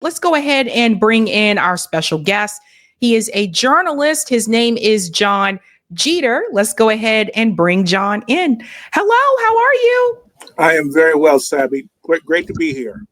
let's go ahead and bring in our special guest. He is a journalist. His name is John Jeter. Let's go ahead and bring John in. Hello, how are you? I am very well, Sabby. Great to be here.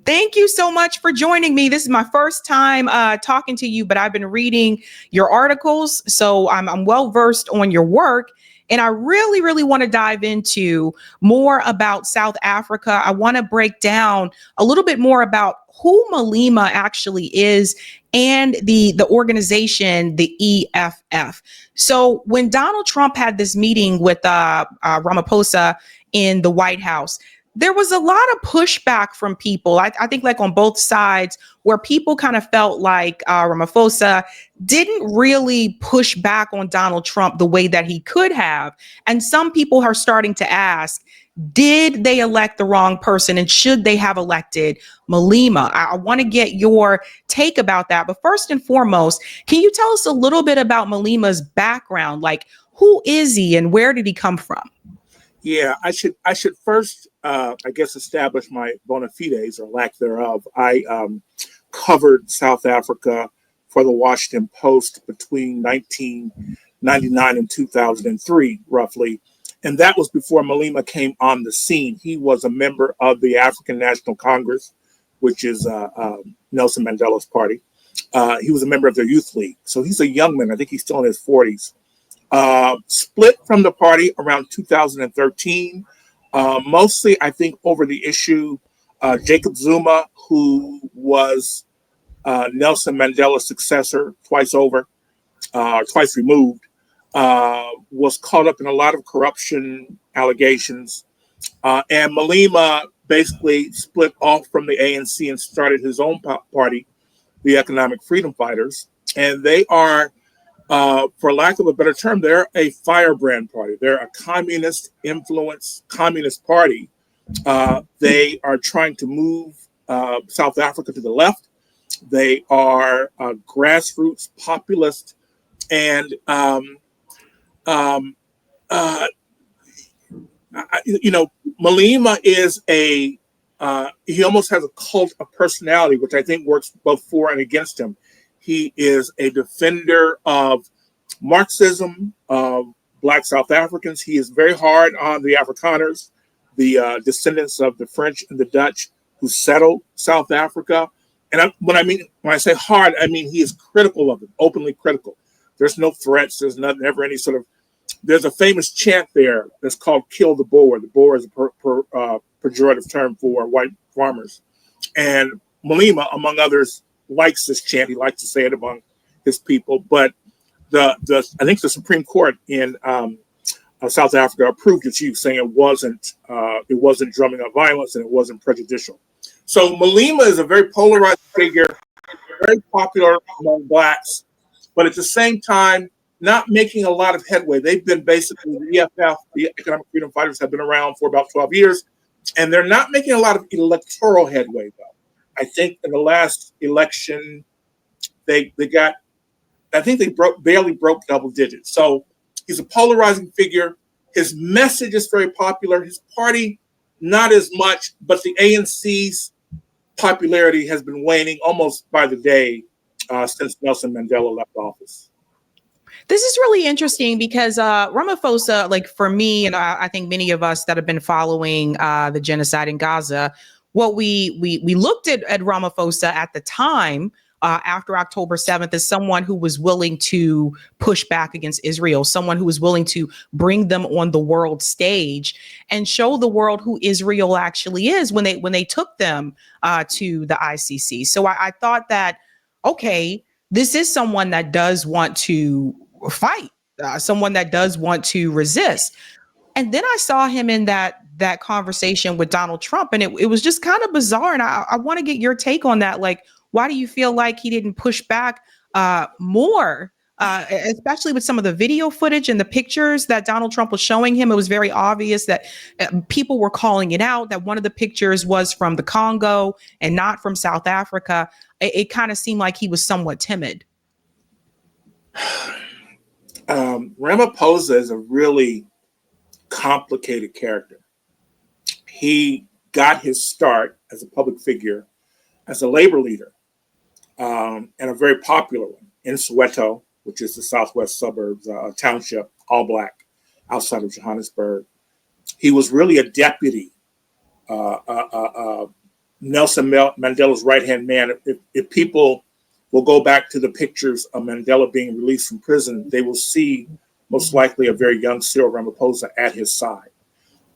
Thank you so much for joining me. This is my first time talking to you, but I've been reading your articles, so I'm well versed on your work. And I really want to dive into more about South Africa. I want to break down a little bit more about who Malema actually is and the organization, the EFF. So when Donald Trump had this meeting with Ramaphosa in the White House, there was a lot of pushback from people. I think like on both sides, where people kind of felt like Ramaphosa didn't really push back on Donald Trump the way that he could have. And some people are starting to ask, did they elect the wrong person, and should they have elected Malema? I want to get your take about that. But first and foremost, can you tell us a little bit about Malema's background? Like, who is he and where did he come from? Yeah, I should first, I guess, establish my bona fides or lack thereof. I covered South Africa for the Washington Post between 1999 and 2003, roughly. And that was before Malema came on the scene. He was a member of the African National Congress, which is Nelson Mandela's party. He was a member of their youth league. So he's a young man. I think he's still in his 40s. Split from the party around 2013, mostly, I think, over the issue. Jacob Zuma, who was Nelson Mandela's successor twice removed, was caught up in a lot of corruption allegations. And Malema basically split off from the ANC and started his own party, the Economic Freedom Fighters. And they are, for lack of a better term, they're a firebrand party. They're a communist-influenced communist party. They are trying to move South Africa to the left. They are grassroots populist, and Malema is he almost has a cult of personality, which I think works both for and against him. He is a defender of Marxism, of Black South Africans. He is very hard on the Afrikaners, the descendants of the French and the Dutch who settled South Africa. And when I say hard, I mean he is critical of it, openly critical. There's no threats. There's never any sort of. There's a famous chant there that's called "Kill the Boer." The Boer is a pejorative term for white farmers, and Malema, among others, likes this chant. He likes to say it among his people. But I think the Supreme Court in South Africa approved its use, saying it wasn't drumming up violence and it wasn't prejudicial. So Malema is a very polarized figure, very popular among Blacks, but at the same time, not making a lot of headway. They've been basically, the EFF, the Economic Freedom Fighters, have been around for about 12 years, and they're not making a lot of electoral headway, though. I think in the last election, they barely broke double digits. So he's a polarizing figure. His message is very popular. His party, not as much, but the ANC's popularity has been waning almost by the day since Nelson Mandela left office. This is really interesting because Ramaphosa, like for me, and I think many of us that have been following the genocide in Gaza, what we looked at Ramaphosa at the time after October 7th as someone who was willing to push back against Israel, someone who was willing to bring them on the world stage and show the world who Israel actually is when they took them to the ICC. So I thought that, okay, this is someone that does want to fight, someone that does want to resist. And then I saw him in that conversation with Donald Trump, and it was just kind of bizarre. And I want to get your take on that. Like, why do you feel like he didn't push back more, especially with some of the video footage and the pictures that Donald Trump was showing him? It was very obvious that people were calling it out, that one of the pictures was from the Congo and not from South Africa. It kind of seemed like he was somewhat timid. Ramaphosa is a really complicated character. He got his start as a public figure as a labor leader, and a very popular one in Soweto, which is the southwest suburbs, township, all black, outside of Johannesburg. He was really a deputy, Nelson Mandela's right-hand man. If people will go back to the pictures of Mandela being released from prison, they will see most likely a very young Cyril Ramaphosa at his side.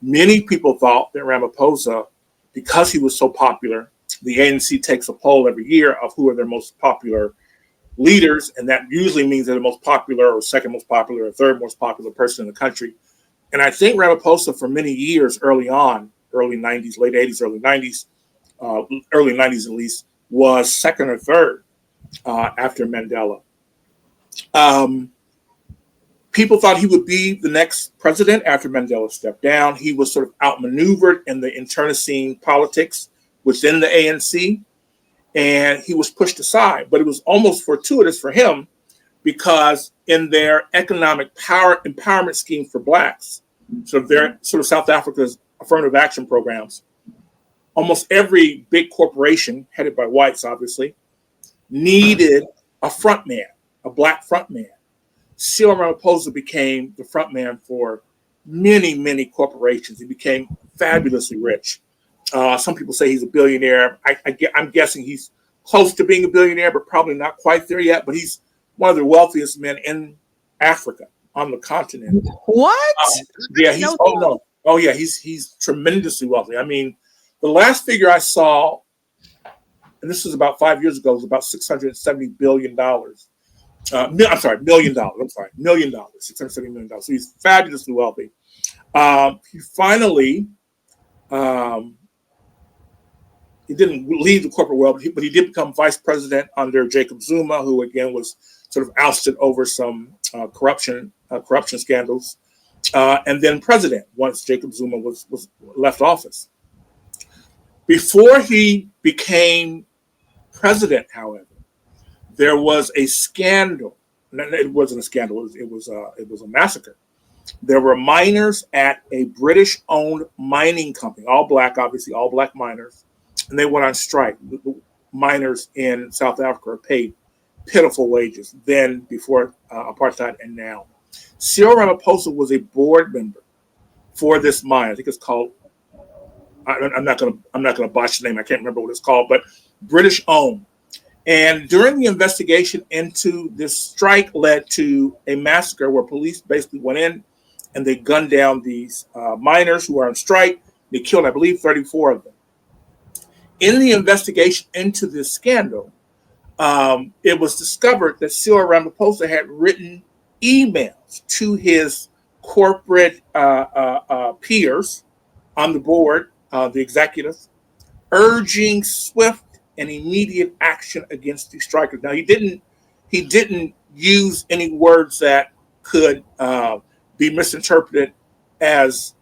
Many people thought that Ramaphosa, because he was so popular, the ANC takes a poll every year of who are their most popular leaders, and that usually means they're the most popular or second most popular or third most popular person in the country. And I think Ramaphosa, for many years early on, early 90s, late 80s, early 90s, early 90s at least, was second or third after Mandela. People thought he would be the next president after Mandela stepped down. He was sort of outmaneuvered in the internecine politics within the ANC, and he was pushed aside. But it was almost fortuitous for him, because in their economic power empowerment scheme for blacks, sort of South Africa's affirmative action programs, almost every big corporation, headed by whites, obviously, needed a front man, a black front man. Cyril Ramaphosa became the front man for many, many corporations. He became fabulously rich. Some people say he's a billionaire. I'm guessing he's close to being a billionaire, but probably not quite there yet. But he's one of the wealthiest men in Africa, on the continent. What? Yeah, he's tremendously wealthy. I mean, the last figure I saw, and this was about 5 years ago, was about $670 billion. $1 million. $670 million. So he's fabulously wealthy. He finally, he didn't leave the corporate world, but he did become vice president under Jacob Zuma, who again was sort of ousted over some corruption scandals, and then president once Jacob Zuma was left office. Before he became president, however, there was a scandal. It wasn't a scandal. It was a massacre. There were miners at a British-owned mining company, all black, obviously, all black miners, and they went on strike. The miners in South Africa are paid pitiful wages then, before apartheid, and now. Cyril Ramaphosa was a board member for this mine. I think it's called. I'm not gonna botch the name. I can't remember what it's called, but British-owned. And during the investigation into this strike led to a massacre where police basically went in and they gunned down these miners who were on strike. They killed, I believe, 34 of them. In the investigation into this scandal, it was discovered that Cyril Ramaphosa had written emails to his corporate peers on the board, the executives, urging swift and immediate action against these strikers. Now, he didn't use any words that could be misinterpreted as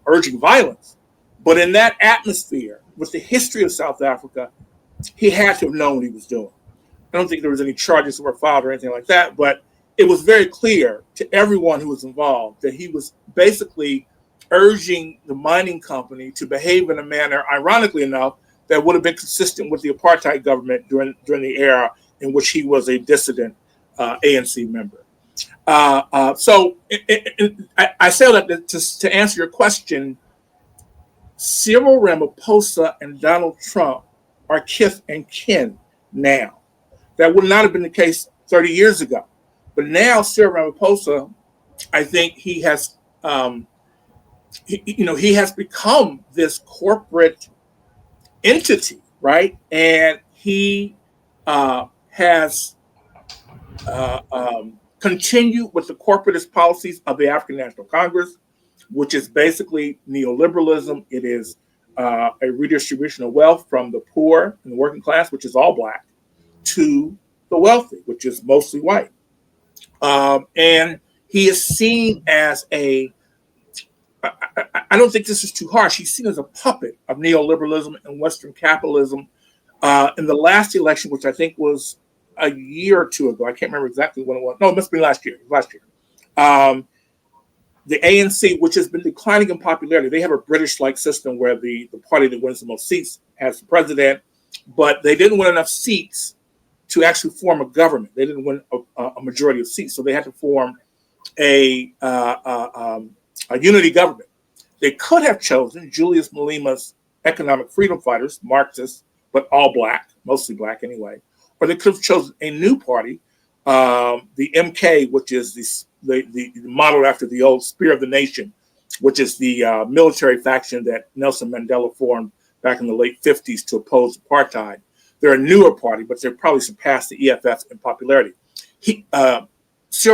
urging violence, but in that atmosphere, with the history of South Africa, he had to have known what he was doing. I don't think there was any charges that were filed or anything like that, but it was very clear to everyone who was involved that he was basically urging the mining company to behave in a manner, ironically enough, that would have been consistent with the apartheid government during the era in which he was a dissident ANC member. So I say that to answer your question. Cyril Ramaphosa and Donald Trump are kith and kin now. That would not have been the case 30 years ago. But now Cyril Ramaphosa, I think he has, he has become this corporate entity, right? And he has continued with the corporatist policies of the African National Congress, which is basically neoliberalism. It is a redistribution of wealth from the poor and the working class, which is all black, to the wealthy, which is mostly white. And he is seen as I don't think this is too harsh, he's seen as a puppet of neoliberalism and Western capitalism. In the last election, which I think was a year or two ago, I can't remember exactly when it was. No, it must be last year. The ANC, which has been declining in popularity, they have a British-like system where the party that wins the most seats has the president, but they didn't win enough seats to actually form a government. They didn't win a majority of seats, so they had to form a unity government. They could have chosen Julius Malema's economic freedom fighters, Marxists, but all black, mostly black anyway, or they could have chosen a new party, the MK, which is the modeled after the old Spear of the Nation, which is the military faction that Nelson Mandela formed back in the late 50s to oppose apartheid. They're a newer party, but they probably surpassed the EFF in popularity. Cyril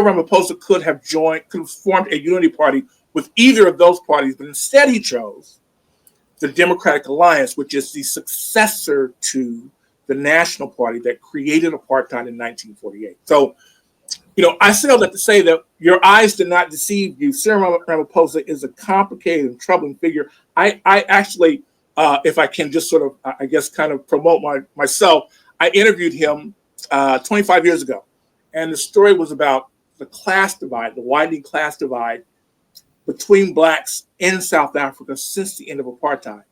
Ramaphosa could have formed a unity party with either of those parties, but instead he chose the Democratic Alliance, which is the successor to the National Party that created apartheid in 1948. So, I say all that to say that your eyes did not deceive you. Cyril Ramaphosa is a complicated and troubling figure. I actually, if I can just sort of, I guess, kind of promote myself, I interviewed him 25 years ago. And the story was about the class divide, the widening class divide between blacks in South Africa since the end of apartheid.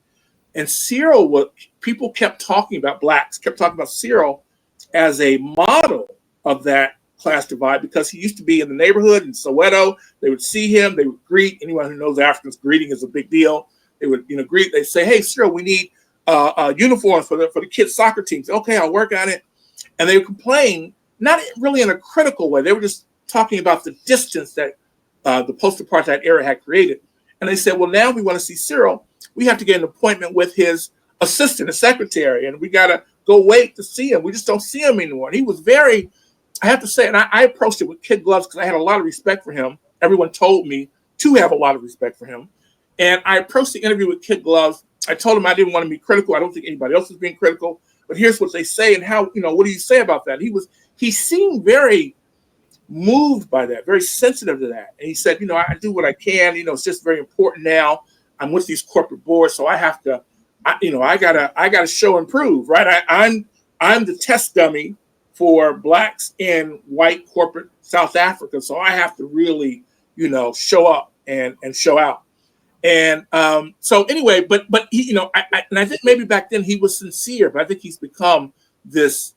And people kept talking about blacks, kept talking about Cyril as a model of that class divide because he used to be in the neighborhood in Soweto. They would see him, they would greet. Anyone who knows Africans, greeting is a big deal. They would, greet. They say, "Hey, Cyril, we need uniforms for the kids' soccer teams." Okay, I'll work on it. And they would complain, not really in a critical way. They were just talking about the distance that the post-apartheid era had created. And they said, "Well, now we want to see Cyril. We have to get an appointment with his assistant, his secretary, and we got to go wait to see him. We just don't see him anymore." And he was very, I have to say, and I approached it with kid gloves because I had a lot of respect for him. Everyone told me to have a lot of respect for him. And I approached the interview with kid gloves. I told him I didn't want to be critical. I don't think anybody else was being critical. But here's what they say and how, what do you say about that? He seemed very moved by that, very sensitive to that. And he said, I do what I can. It's just very important now. I'm with these corporate boards, so I have to, I gotta show and prove, right? I'm the test dummy for blacks in white corporate South Africa, so I have to really, show up and show out. And so anyway, but he, I think maybe back then he was sincere, but I think he's become this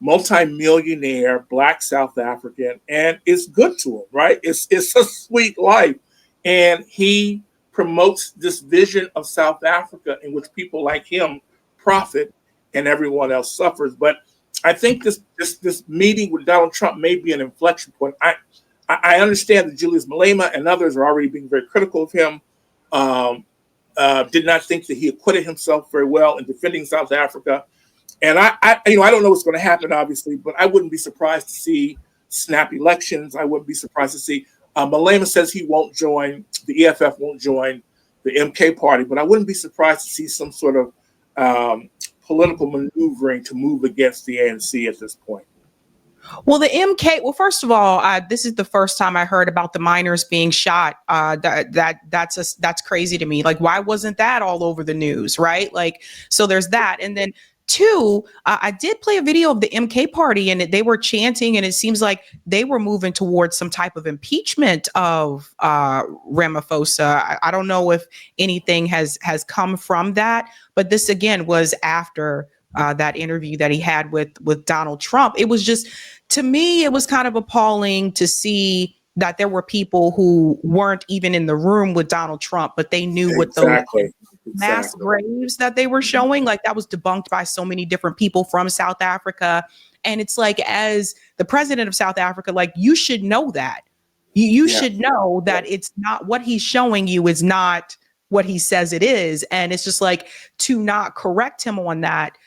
multi-millionaire black South African, and it's good to him, right? It's a sweet life, and he promotes this vision of South Africa in which people like him profit and everyone else suffers. But I think this meeting with Donald Trump may be an inflection point. I understand that Julius Malema and others are already being very critical of him. Did not think that he acquitted himself very well in defending South Africa. And I don't know what's going to happen, obviously, but I wouldn't be surprised to see snap elections. I wouldn't be surprised to see Malema says he won't join, the EFF won't join the MK party, but I wouldn't be surprised to see some sort of political maneuvering to move against the ANC at this point. Well, the MK. Well, first of all, this is the first time I heard about the miners being shot. That's crazy to me. Like, why wasn't that all over the news, right? Like, so there's that, and then two, I did play a video of the MK party, and they were chanting, and it seems like they were moving towards some type of impeachment of Ramaphosa. I don't know if anything has come from that, but this again was after that interview that he had with Donald Trump. It was just, to me, it was kind of appalling to see that there were people who weren't even in the room with Donald Trump, but they knew what those mass graves that they were showing, like that was debunked by so many different people from South Africa. And it's like, as the president of South Africa, like, you should know that. You should know that it's not what he's showing you is not what he says it is. And it's just like, to not correct him on that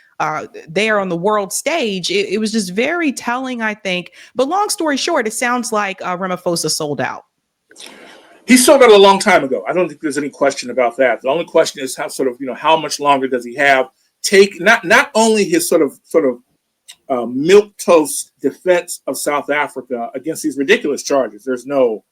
there on the world stage, it was just very telling, I think. But long story short, it sounds like Ramaphosa sold out. He sold out a long time ago. I don't think there's any question about that. The only question is how how much longer does he have? Take not only his sort of milquetoast defense of South Africa against these ridiculous charges. There's no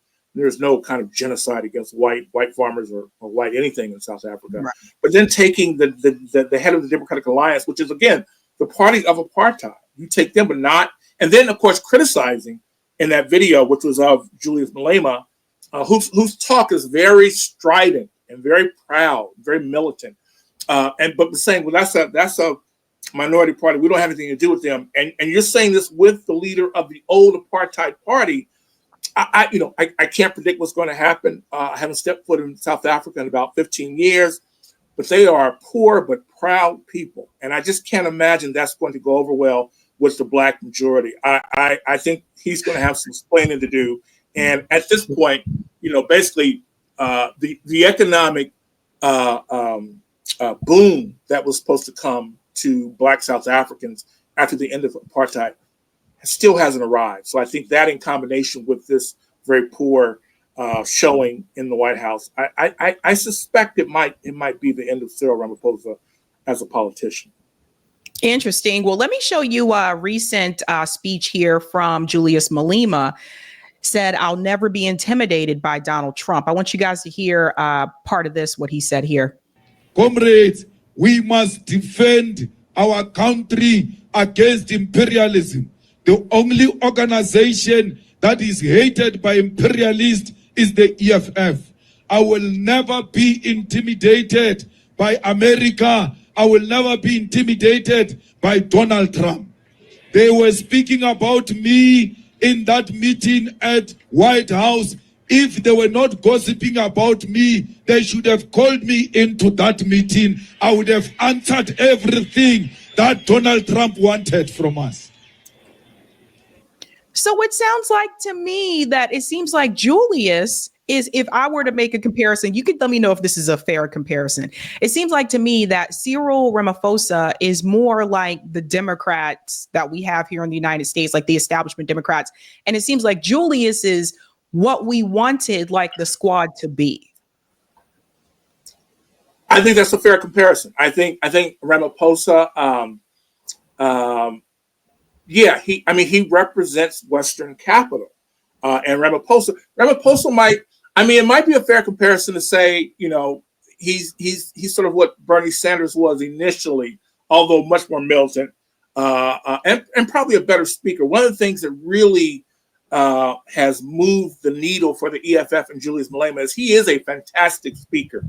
kind of genocide against white farmers or white anything in South Africa. Right. But then taking the head of the Democratic Alliance, which is again the party of apartheid, you take them, but not, and then of course criticizing in that video, which was of Julius Malema, whose talk is very strident and very proud, very militant, but saying, well, that's minority party. We don't have anything to do with them. And you're saying this with the leader of the old apartheid party. I can't predict what's going to happen. I haven't stepped foot in South Africa in about 15 years, but they are poor but proud people. And I just can't imagine that's going to go over well with the black majority. I think he's going to have some explaining to do. And at this point, basically the economic boom that was supposed to come to black South Africans after the end of apartheid still hasn't arrived. So I think that in combination with this very poor showing in the White House, I suspect it might be the end of Cyril Ramaphosa as a politician. Interesting. Well, let me show you a recent speech here from Julius Malema. Said, "I'll never be intimidated by Donald Trump." I want you guys to hear part of this, what he said here. Comrades, we must defend our country against imperialism. The only organization that is hated by imperialists is the EFF. I will never be intimidated by America. I will never be intimidated by Donald Trump. They were speaking about me in that meeting at White House. If they were not gossiping about me, they should have called me into that meeting. I would have answered everything that Donald Trump wanted from us. So it sounds like to me that it seems like Julius is, if I were to make a comparison, you could let me know if this is a fair comparison. It seems like to me that Cyril Ramaphosa is more like the Democrats that we have here in the United States, like the establishment Democrats. And it seems like Julius is what we wanted, like the squad to be. I think that's a fair comparison. I think Ramaphosa, he represents Western capital, and Ramaphosa might. It might be a fair comparison to say, he's sort of what Bernie Sanders was initially, although much more militant, and probably a better speaker. One of the things that really has moved the needle for the EFF and Julius Malema is he is a fantastic speaker,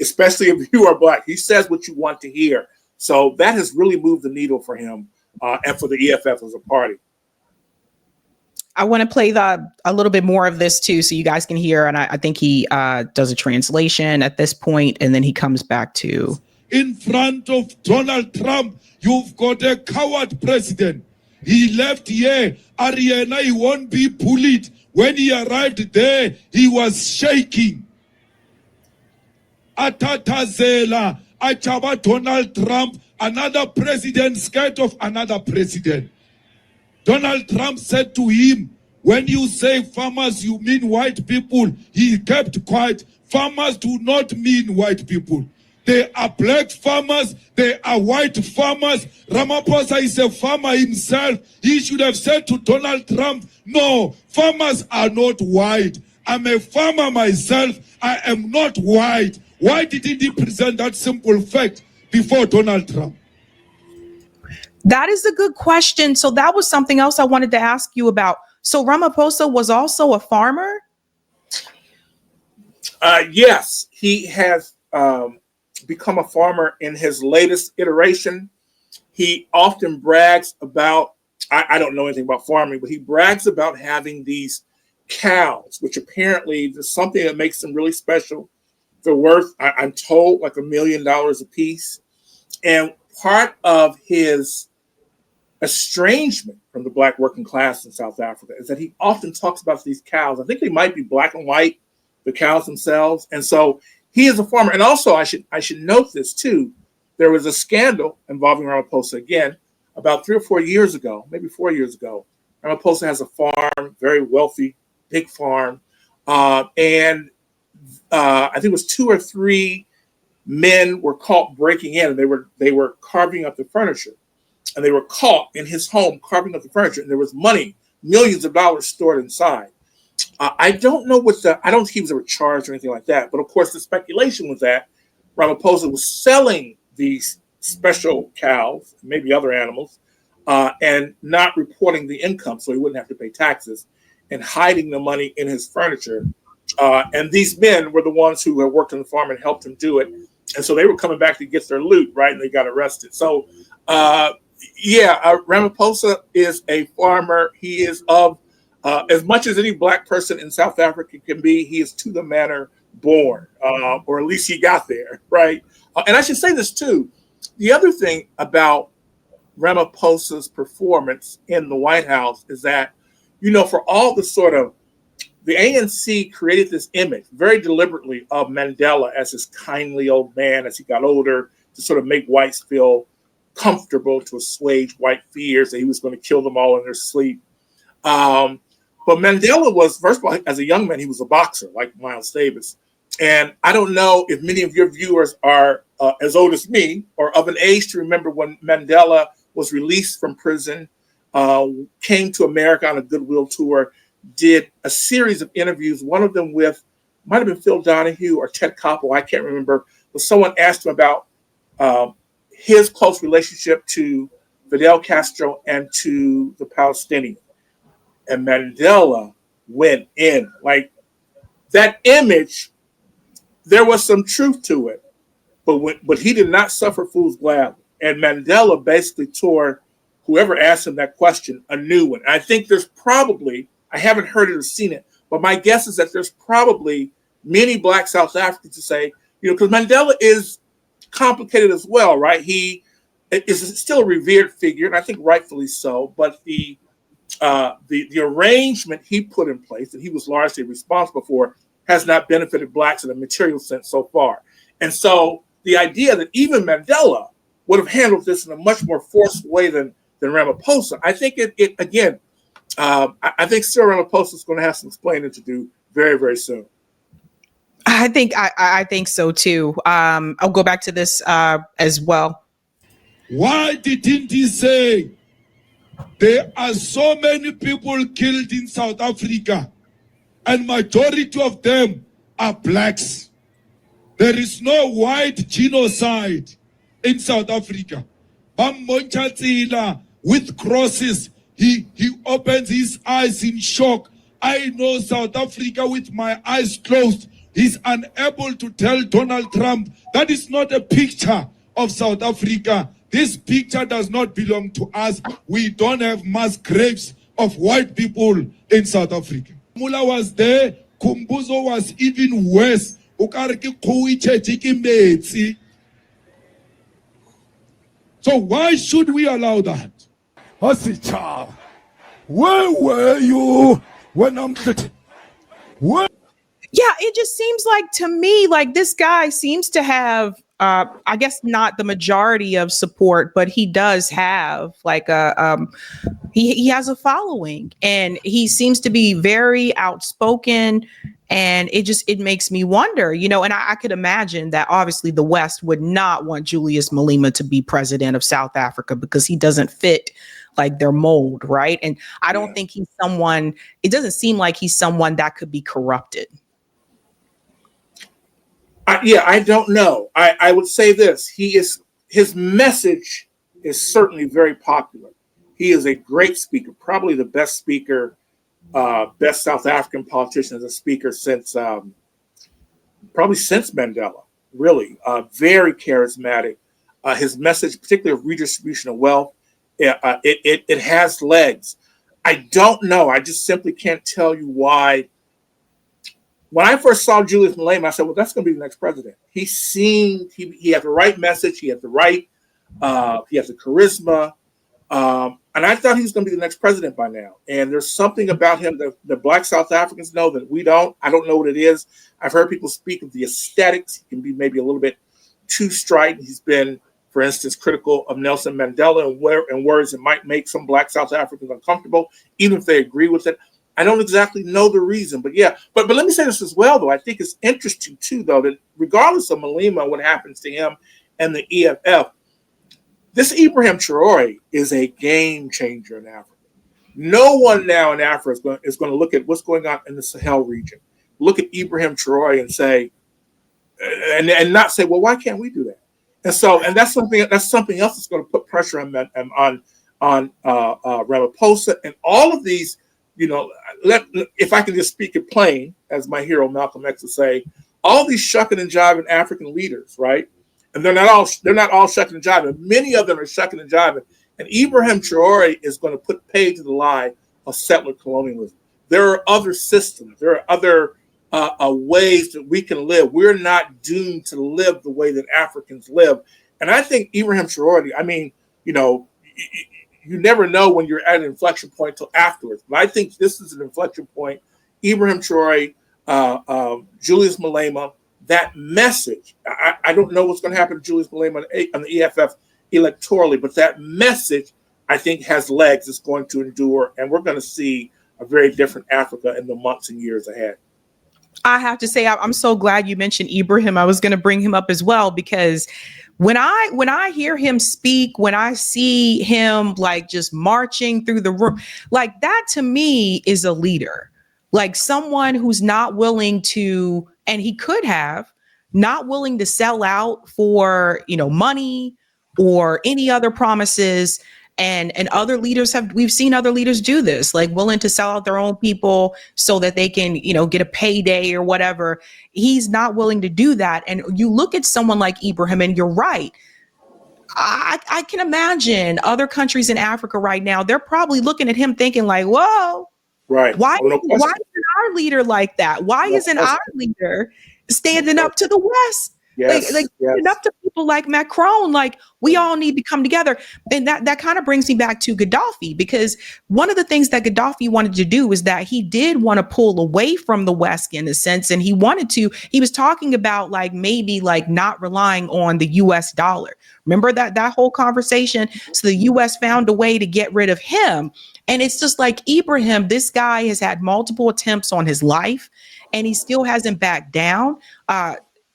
especially if you are black. He says what you want to hear. So that has really moved the needle for him and for the EFF as a party. I want to play a little bit more of this too, so you guys can hear. And I think he does a translation at this point, and then he comes back to. In front of Donald Trump, you've got a coward president. He left here, Ariana, he won't be bullied. When he arrived there, he was shaking. Atatazela, Achaba Donald Trump, another president scared of another president. Donald Trump said to him, when you say farmers, you mean white people. He kept quiet. Farmers do not mean white people. They are black farmers. They are white farmers. Ramaphosa is a farmer himself. He should have said to Donald Trump, no, farmers are not white. I'm a farmer myself. I am not white. Why didn't he present that simple fact before Donald Trump? That is a good question. So that was something else I wanted to ask you about. So Ramaphosa was also a farmer? Yes, he has become a farmer in his latest iteration. He often brags about, I don't know anything about farming, but he brags about having these cows, which apparently there's something that makes them really special. They're worth, I'm told, like $1 million a piece. And part of his estrangement from the black working class in South Africa is that he often talks about these cows. I think they might be black and white, the cows themselves. And so he is a farmer. And also I should note this too. There was a scandal involving Ramaphosa again about 3 or 4 years ago, maybe 4 years ago. Ramaphosa has a farm, very wealthy, big farm. And I think it was 2 or 3 men were caught breaking in, and they were carving up the furniture. And they were caught in his home carving up the furniture, and there was money, millions of dollars stored inside. I don't know I don't think he was ever charged or anything like that. But of course, the speculation was that Ramaphosa was selling these special cows, maybe other animals, and not reporting the income so he wouldn't have to pay taxes, and hiding the money in his furniture. And these men were the ones who had worked on the farm and helped him do it. And so they were coming back to get their loot, right? And they got arrested. So Ramaphosa is a farmer. He is of as much as any black person in South Africa can be. He is to the manner born, or at least he got there, right? And I should say this too. The other thing about Ramaphosa's performance in the White House is that, for all the sort of the ANC created this image very deliberately of Mandela as this kindly old man as he got older to sort of make whites feel comfortable, to assuage white fears that he was going to kill them all in their sleep. But Mandela was, first of all, as a young man, he was a boxer like Miles Davis. And I don't know if many of your viewers are as old as me or of an age to remember when Mandela was released from prison, came to America on a goodwill tour, did a series of interviews, one of them with, might have been Phil Donahue or Ted Koppel, I can't remember, but someone asked him about his close relationship to Fidel Castro and to the Palestinians. And Mandela went in. Like, that image, there was some truth to it, but he did not suffer fools gladly. And Mandela basically tore whoever asked him that question a new one. I think there's probably, I haven't heard it or seen it, but my guess is that there's probably many black South Africans to say, because Mandela is complicated as well, right? He is still a revered figure, and I think rightfully so, but the arrangement he put in place that he was largely responsible for has not benefited blacks in a material sense so far. And so the idea that even Mandela would have handled this in a much more forceful way than Ramaphosa, I think it again, I think Cyril Ramaphosa is going to have some explaining to do very, very soon. I think so too. I'll go back to this as well. Why didn't he say there are so many people killed in South Africa and majority of them are blacks? There is no white genocide in South Africa. With crosses, he opens his eyes in shock. I know South Africa with my eyes closed. He's unable to tell Donald Trump that is not a picture of South Africa. This picture does not belong to us. We don't have mass graves of white people in South Africa. Mula was there. Kumbuzo was even worse. So why should we allow that? Child, where were you when I'm where? Yeah, it just seems like to me, like this guy seems to have, I guess not the majority of support, but he does have like he has a following, and he seems to be very outspoken. And it makes me wonder, and I could imagine that obviously the West would not want Julius Malema to be president of South Africa because he doesn't fit like their mold, right? And I don't think he's someone, it doesn't seem like he's someone that could be corrupted. I don't know. I would say this. His message is certainly very popular. He is a great speaker, probably the best speaker, best South African politician as a speaker since Mandela, really. Very charismatic. His message, particularly of redistribution of wealth, it has legs. I don't know. I just simply can't tell you why. When I first saw Julius Malema, I said, well, that's going to be the next president. He seemed, he had the right message. He had the right, he has the charisma. And I thought he was going to be the next president by now. And there's something about him that the black South Africans know that we don't. I don't know what it is. I've heard people speak of the aesthetics. He can be maybe a little bit too strident. He's been, for instance, critical of Nelson Mandela and words that might make some black South Africans uncomfortable, even if they agree with it. I don't exactly know the reason, but yeah. But let me say this as well, though. I think it's interesting, too, though, that regardless of Malema, what happens to him and the EFF, this Ibrahim Traore is a game changer in Africa. No one now in Africa is going to look at what's going on in the Sahel region, look at Ibrahim Traore and say, and not say, well, why can't we do that? And that's something else that's going to put pressure on Ramaphosa and all of these. If I can just speak it plain, as my hero Malcolm X would say, all these shucking and jiving African leaders, right? And they're not all shucking and jiving. Many of them are shucking and jiving. And Ibrahim Traore is going to put paid to the lie of settler colonialism. There are other systems. There are other ways that we can live. We're not doomed to live the way that Africans live. And I think Ibrahim Traore, I mean, you never know when you're at an inflection point till afterwards. But I think this is an inflection point. Ibrahim Traore, Julius Malema, that message. I don't know what's going to happen to Julius Malema on the EFF electorally, but that message, I think, has legs. It's going to endure, and we're going to see a very different Africa in the months and years ahead. I have to say, I'm so glad you mentioned Ibrahim. I was going to bring him up as well, because when I hear him speak, when I see him like just marching through the room, like that to me is a leader, like someone who's not willing to, and he could have, not willing to sell out for, money or any other promises. And other leaders we've seen other leaders do this, like willing to sell out their own people so that they can, get a payday or whatever. He's not willing to do that. And you look at someone like Ibrahim, and you're right. I can imagine other countries in Africa right now, they're probably looking at him thinking like, whoa, right. Why isn't our leader like that? Why isn't our leader standing up to the West? Yes, like standing up to people like Macron, like we all need to come together. And that kind of brings me back to Gaddafi, because one of the things that Gaddafi wanted to do is that he did want to pull away from the West in a sense. And he was talking about like maybe like not relying on the US dollar. Remember that whole conversation? So the US found a way to get rid of him. And it's just like Ibrahim, this guy has had multiple attempts on his life and he still hasn't backed down.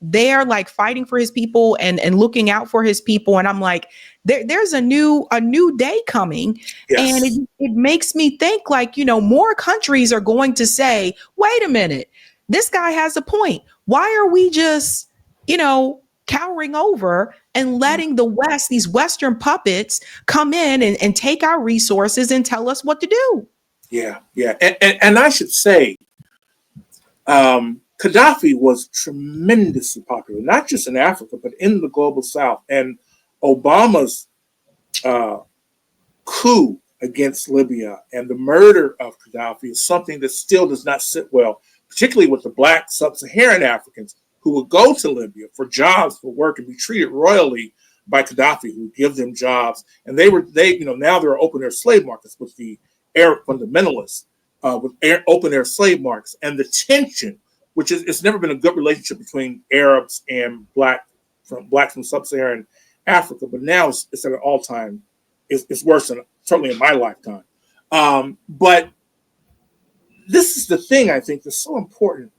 They're like fighting for his people and looking out for his people. And I'm like, there's a new day coming. Yes. And it makes me think like, more countries are going to say, wait a minute, this guy has a point. Why are we just, cowering over and letting the West, these Western puppets come in and take our resources and tell us what to do? Yeah. Yeah. And I should say, Gaddafi was tremendously popular, not just in Africa, but in the global South. And Obama's coup against Libya and the murder of Gaddafi is something that still does not sit well, particularly with the Black sub-Saharan Africans who would go to Libya for jobs, for work, and be treated royally by Gaddafi, who would give them jobs. And now they're open air slave markets with the Arab fundamentalists, with open air slave markets, and the tension, which is, it's never been a good relationship between Arabs and blacks from sub-Saharan Africa, but now it's at an all-time, it's worse than certainly in my lifetime. But this is the thing I think that's so important.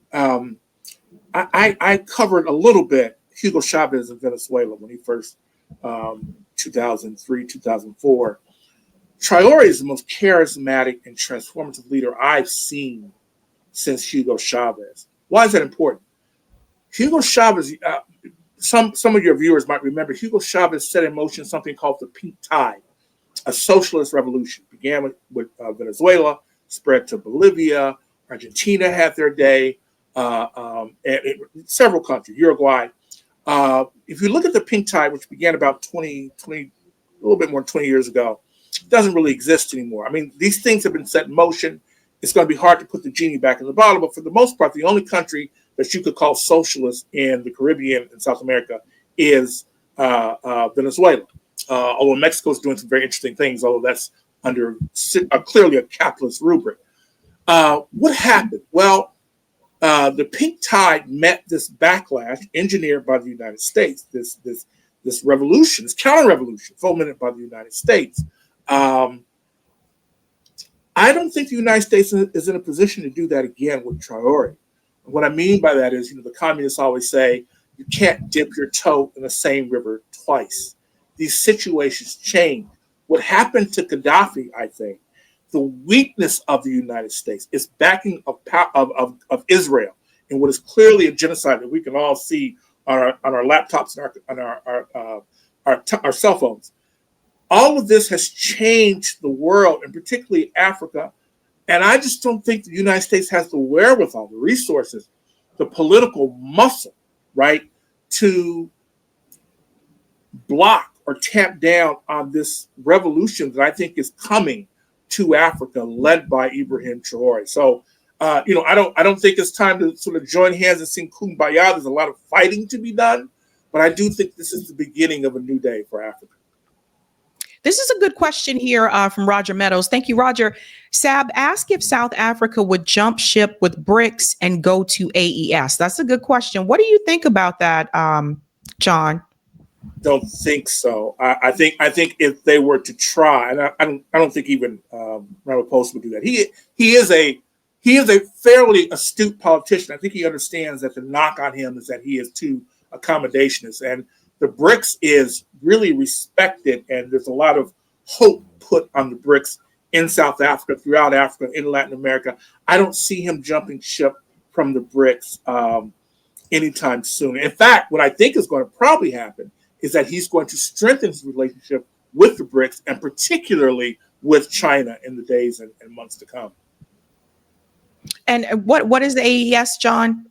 I covered a little bit Hugo Chavez in Venezuela when he first, 2003, 2004. Traore is the most charismatic and transformative leader I've seen since Hugo Chavez. Why is that important? Hugo Chavez, some of your viewers might remember, Hugo Chavez set in motion something called the Pink Tide, a socialist revolution. It began with Venezuela, spread to Bolivia, Argentina had their day, and several countries, Uruguay. If you look at the Pink Tide, which began about a little bit more than 20 years ago, it doesn't really exist anymore. I mean, these things have been set in motion. It's going to be hard to put the genie back in the bottle, but for the most part, the only country that you could call socialist in the Caribbean and South America is Venezuela. Although Mexico is doing some very interesting things, although that's under clearly a capitalist rubric. What happened? Well, the Pink Tide met this backlash engineered by the United States. This revolution, this counter-revolution, fomented by the United States. I don't think the United States is in a position to do that again with Traore. What I mean by that is, the communists always say, you can't dip your toe in the same river twice. These situations change. What happened to Gaddafi, I think, the weakness of the United States is backing of Israel in what is clearly a genocide that we can all see on our laptops and our cell phones. All of this has changed the world, and particularly Africa. And I just don't think the United States has the wherewithal, the resources, the political muscle, right, to block or tamp down on this revolution that I think is coming to Africa, led by Ibrahim Traore. So, I don't think it's time to sort of join hands and sing Kumbaya. There's a lot of fighting to be done, but I do think this is the beginning of a new day for Africa. This is a good question here from Roger Meadows. Thank you, Roger. Sab, ask if South Africa would jump ship with BRICS and go to AES. That's a good question. What do you think about that, John? Don't think so. I think if they were to try, and I don't think even Ramaphosa would do that. He is a fairly astute politician. I think he understands that the knock on him is that he is too accommodationist, and the BRICS is really respected, and there's a lot of hope put on the BRICS in South Africa, throughout Africa, in Latin America. I don't see him jumping ship from the BRICS anytime soon. In fact, what I think is going to probably happen is that he's going to strengthen his relationship with the BRICS, and particularly with China in the days and months to come. And what is the AES, John?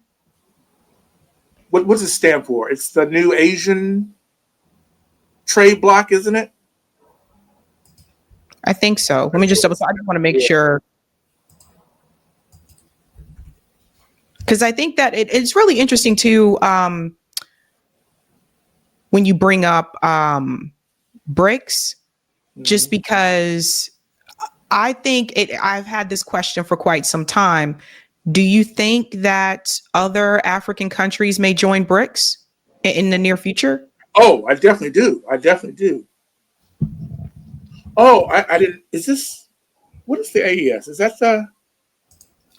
What does it stand for? It's the new Asian trade bloc, isn't it? I think so. Let me just double check. I just want to make sure. Because I think that it's really interesting too, when you bring up BRICS, just because I think I've had this question for quite some time. Do you think that other African countries may join BRICS in the near future? Oh, I definitely do. Oh, I didn't. What is the AES? Is that the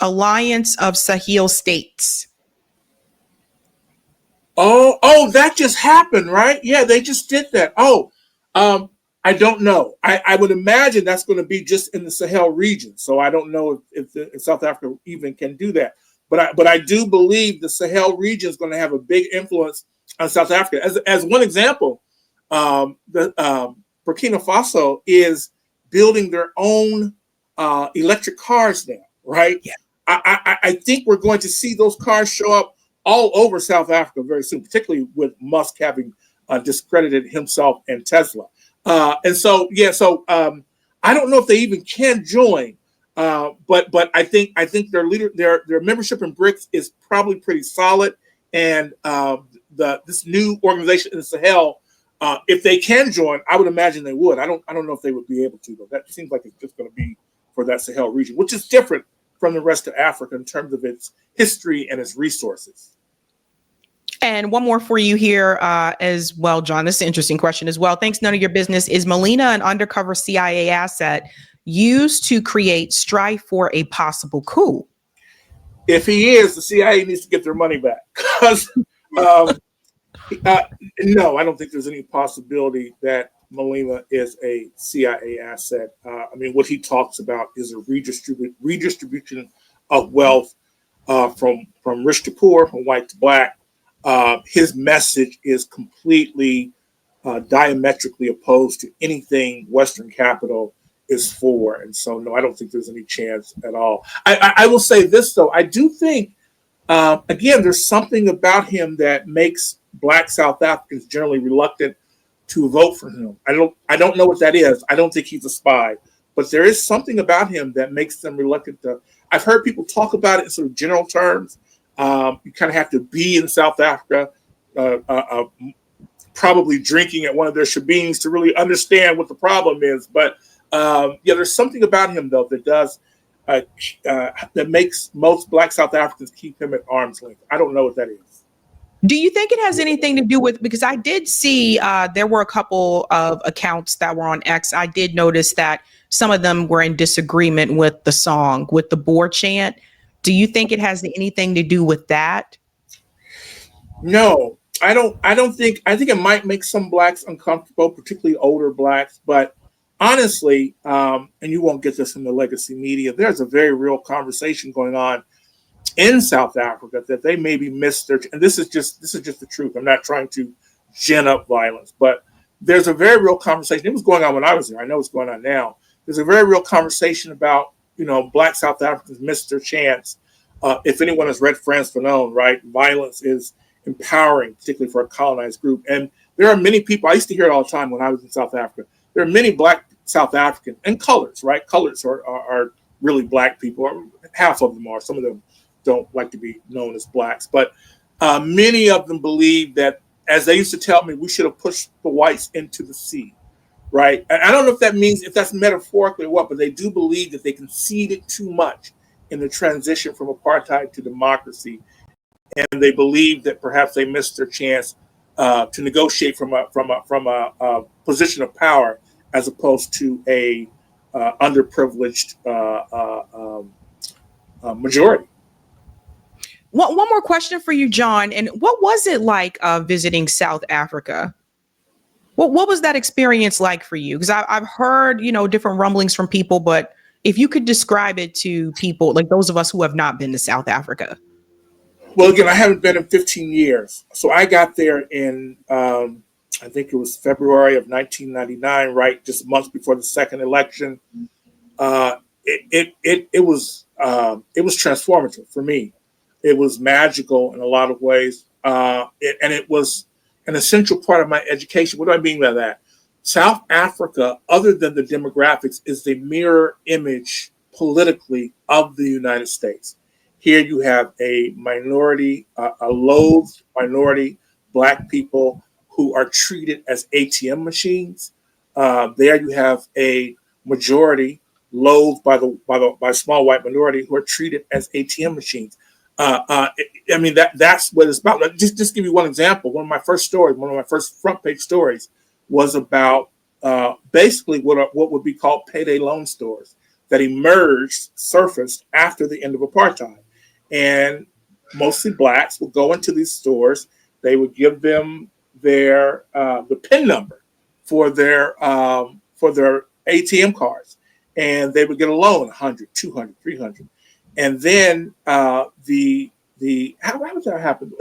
Alliance of Sahel States? Oh, that just happened, right? Yeah, they just did that. I don't know. I would imagine that's going to be just in the Sahel region. So I don't know if South Africa even can do that. But I do believe the Sahel region is going to have a big influence on South Africa. As one example, the Burkina Faso is building their own electric cars now, right? Yeah. I think we're going to see those cars show up all over South Africa very soon, particularly with Musk having discredited himself and Tesla. So I don't know if they even can join, but I think their membership in BRICS is probably pretty solid, and this new organization in the Sahel, if they can join, I would imagine they would. I don't know if they would be able to, though. That seems like it's just going to be for that Sahel region, which is different from the rest of Africa in terms of its history and its resources. And one more for you here as well, John. This is an interesting question as well. Thanks, none of your business. Is Molina an undercover CIA asset used to create strife for a possible coup? If he is, the CIA needs to get their money back. Because no, I don't think there's any possibility that Malema is a CIA asset. What he talks about is a redistribution of wealth from rich to poor, from white to black. His message is completely diametrically opposed to anything Western capital is for. And so, no, I don't think there's any chance at all. I will say this, though. I do think, again, there's something about him that makes Black South Africans generally reluctant to vote for him. I don't know what that is. I don't think he's a spy. But there is something about him that makes them reluctant to. I've heard people talk about it in sort of general terms. You kind of have to be in South Africa, probably drinking at one of their shebeens to really understand what the problem is. But there's something about him, though, that does that makes most Black South Africans keep him at arm's length. I don't know what that is. Do you think it has anything to do with, because I did see there were a couple of accounts that were on X. I did notice that some of them were in disagreement with the song, with the Boer chant. Do you think it has anything to do with that? No, I think it might make some Blacks uncomfortable, particularly older Blacks. But honestly, and you won't get this in the legacy media, there's a very real conversation going on in South Africa that they maybe missed their, and this is just the truth. I'm not trying to gin up violence, but there's a very real conversation. It was going on when I was there. I know it's going on now. There's a very real conversation about, Black South Africans missed their chance. If anyone has read Frantz Fanon, right, violence is empowering, particularly for a colonized group. And there are many people. I used to hear it all the time when I was in South Africa. There are many Black South African and colors, right? Colors are really Black people. Or half of them are. Some of them don't like to be known as Blacks, but many of them believe that, as they used to tell me, we should have pushed the whites into the sea, right? And I don't know if that means, if that's metaphorically or what, but they do believe that they conceded too much in the transition from apartheid to democracy, and they believe that perhaps they missed their chance to negotiate from a position of power as opposed to a underprivileged majority. One more question for you, John. And what was it like visiting South Africa? What was that experience like for you? Because I've heard, different rumblings from people, but if you could describe it to people, like those of us who have not been to South Africa. Well, again, I haven't been in 15 years. So I got there in, I think it was February of 1999, right? Just months before the second election. It was transformative for me. It was magical in a lot of ways. And it was an essential part of my education. What do I mean by that? South Africa, other than the demographics, is the mirror image politically of the United States. Here you have a minority, a loathed minority, Black people who are treated as ATM machines. There you have a majority loathed by a small white minority who are treated as ATM machines. That's what it's about. Just give you one example. One of my first front page stories was about basically what would be called payday loan stores that surfaced after the end of apartheid. And mostly Blacks would go into these stores. They would give them their the PIN number for their ATM cards, and they would get a loan, 100, 200, 300. And then how would that happen?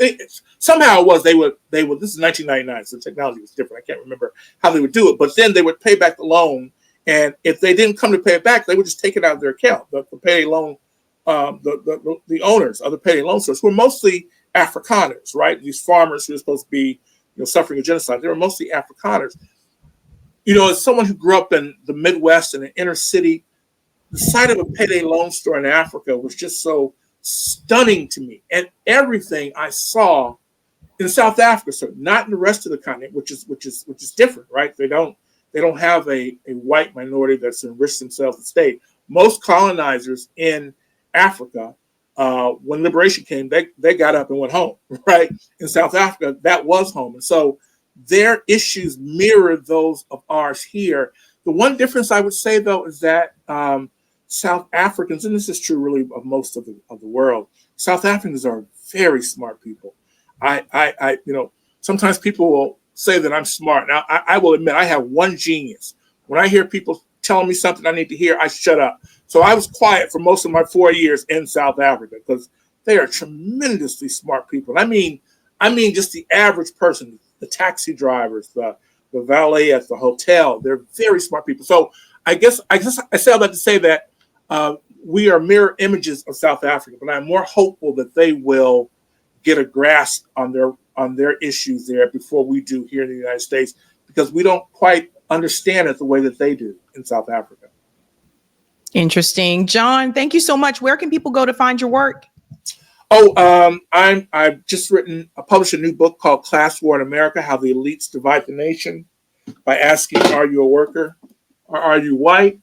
Somehow it was they would. This is 1999, so technology was different. I can't remember how they would do it, but then they would pay back the loan, and if they didn't come to pay it back, they would just take it out of their account. The payday loan, the owners of the payday loan stores were mostly Afrikaners, right? These farmers who were supposed to be, suffering a genocide. They were mostly Afrikaners. As someone who grew up in the Midwest and an inner city, the sight of a payday loan store in Africa was just so stunning to me. And everything I saw in South Africa, so not in the rest of the continent, which is different, right? They don't have a white minority that's enriched themselves in state. Most colonizers in Africa, when liberation came, they got up and went home, right? In South Africa, that was home. And so their issues mirror those of ours here. The one difference I would say, though, is that South Africans, and this is true really of most of the world, South Africans are very smart people. I sometimes people will say that I'm smart. Now, I will admit I have one genius. When I hear people telling me something I need to hear, I shut up. So I was quiet for most of my 4 years in South Africa because they are tremendously smart people. I mean just the average person, the taxi drivers, the valet at the hotel, they're very smart people. So I guess I say all that to say that we are mirror images of South Africa, but I'm more hopeful that they will get a grasp on their issues there before we do here in the United States, because we don't quite understand it the way that they do in South Africa. Interesting. John, thank you so much. Where can people go to find your work? I've just published a new book called Class War in America: How the Elites Divide the Nation by asking, are you a worker or are you white?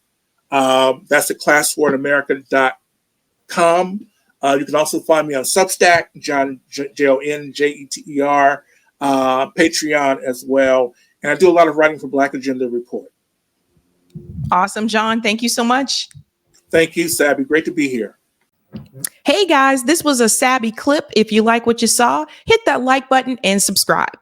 That's at classwarinamerica.com. You can also find me on Substack, John, JONJETER, Patreon as well. And I do a lot of writing for Black Agenda Report. Awesome, John. Thank you so much. Thank you, Sabby. Great to be here. Hey, guys, this was a Sabby clip. If you like what you saw, hit that like button and subscribe.